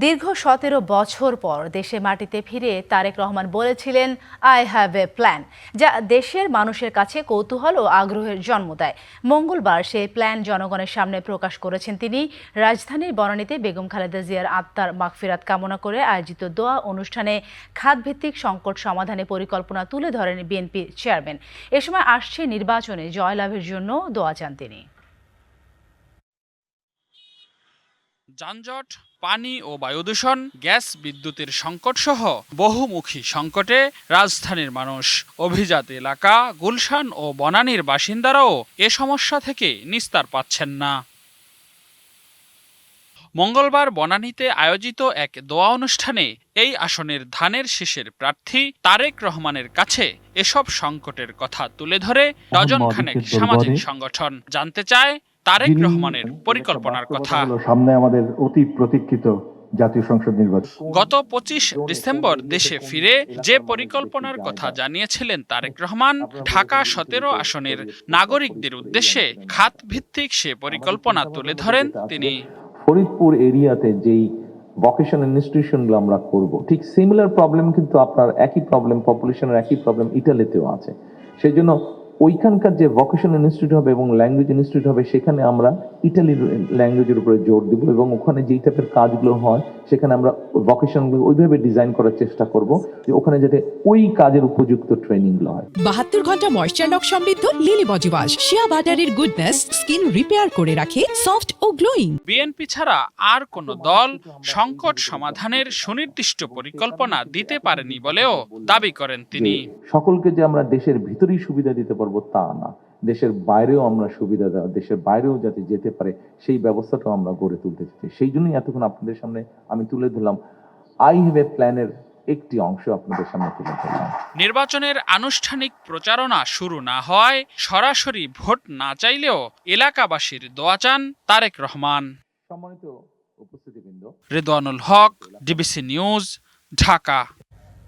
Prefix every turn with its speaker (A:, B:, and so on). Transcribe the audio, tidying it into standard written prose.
A: দীর্ঘ ১৭ বছর পর দেশে মাটিতে ফিরে তারেক রহমান বলেছিলেন, আই হ্যাভ এ প্ল্যান, যা দেশের মানুষের কাছে কৌতূহল ও আগ্রহের জন্ম দেয়। মঙ্গলবার সেই প্ল্যান জনগণের সামনে প্রকাশ করেছেন তিনি। রাজধানীর বনানীতে বেগম খালেদা জিয়ার আত্মার মাগফিরাত কামনা করে আয়োজিত দোয়া অনুষ্ঠানে খাতভিত্তিক সংকট সমাধানে পরিকল্পনা তুলে ধরেন বিএনপি চেয়ারম্যান। এ সময় আসছে নির্বাচনে জয়লাভের জন্য দোয়া চান তিনি।
B: যানজট, পানি ও বায়ুদূষণ, গ্যাস বিদ্যুতের সংকট সহ বহুমুখী সংকটে রাজধানীর মানুষ। অভিজাত এলাকা গুলশান ও বনানীর বাসিন্দারাও এ সমস্যা থেকে নিস্তার পাচ্ছেন না। মঙ্গলবার বনানীতে আয়োজিত এক দোয়া অনুষ্ঠানে এই আসনের ধানের শীষের প্রার্থী তারেক রহমানের কাছে এসব সংকটের কথা তুলে ধরে ডজন খানেক সামাজিক সংগঠন জানতে চায় তারেক রহমানের পরিকল্পনার কথা।
C: সামনে আমাদের অতি প্রতীক্ষিত জাতীয় সংসদ নির্বাচন।
B: গত ২৫ ডিসেম্বর দেশে ফিরে যে পরিকল্পনার কথা জানিয়েছিলেন তারেক রহমান, ঢাকা ১৭ আসনের নাগরিকদের উদ্দেশ্যে খাতভিত্তিক সে পরিকল্পনা তুলে ধরেন তিনি।
C: ফরিদপুর এরিয়াতে যেই ভোকেশনাল ইনস্টিটিউশনগুলো আমরা করব, ঠিক সিমিলার প্রবলেম কিন্তু আপনার একই প্রবলেম, পপুলেশনের একই প্রবলেম ইটালিতেও আছে। সেই জন্য ওইখানকার যে ভোকেশনাল ইনস্টিটিউট হবে এবং ল্যাঙ্গুয়েজ ইনস্টিটিউট হবে, সেখানে আমরা ইটালির ল্যাঙ্গুয়েজের উপরে জোর দিব এবং ওখানে যেই টাইপের কাজগুলো হয় সেখানে আমরা ভোকেশনগুলো ওইভাবে ডিজাইন করার চেষ্টা করব যে ওখানে যাতে ওই কাজের উপযুক্ত ট্রেনিংগুলো হয়।
D: ৭২ ঘন্টা ময়েশ্চার লক সমৃদ্ধ লিলি বডি ওয়াশ শিয়া বাটারের গুডনেস স্কিন রিপেয়ার করে রাখে সফট ও গ্লোয়িং।
B: বিএনপি ছাড়া আর কোন দল সংকট সমাধানের সুনির্দিষ্ট পরিকল্পনা দিতে পারেনি বলেও দাবি করেন তিনি।
C: সকলকে যে আমরা দেশের ভিতরেই সুবিধা দিতে পারবো তা না, দেশের বাইরেও আমরা সুবিধা দেওয়া, দেশের বাইরেও যাতে যেতে পারে সেই ব্যবস্থাটাও আমরা গড়ে তুলতে চাই। সেই জন্যই এতক্ষণ আপনাদের সামনে আমি তুলে ধরলাম আই হ্যাভ এ প্ল্যানের একটি অংশ আপনাদের সামনে তুলে ধরলাম।
B: নির্বাচনের আনুষ্ঠানিক প্রচারণা শুরু না হওয়ায় সরাসরি ভোট না চাইলেও এলাকাবাসীর দোয়া চান তারেক রহমান।
C: সম্মানিত উপস্থিতিবৃন্দ,
B: রেদওয়ানুল হক, ডিবিসি নিউজ, ঢাকা।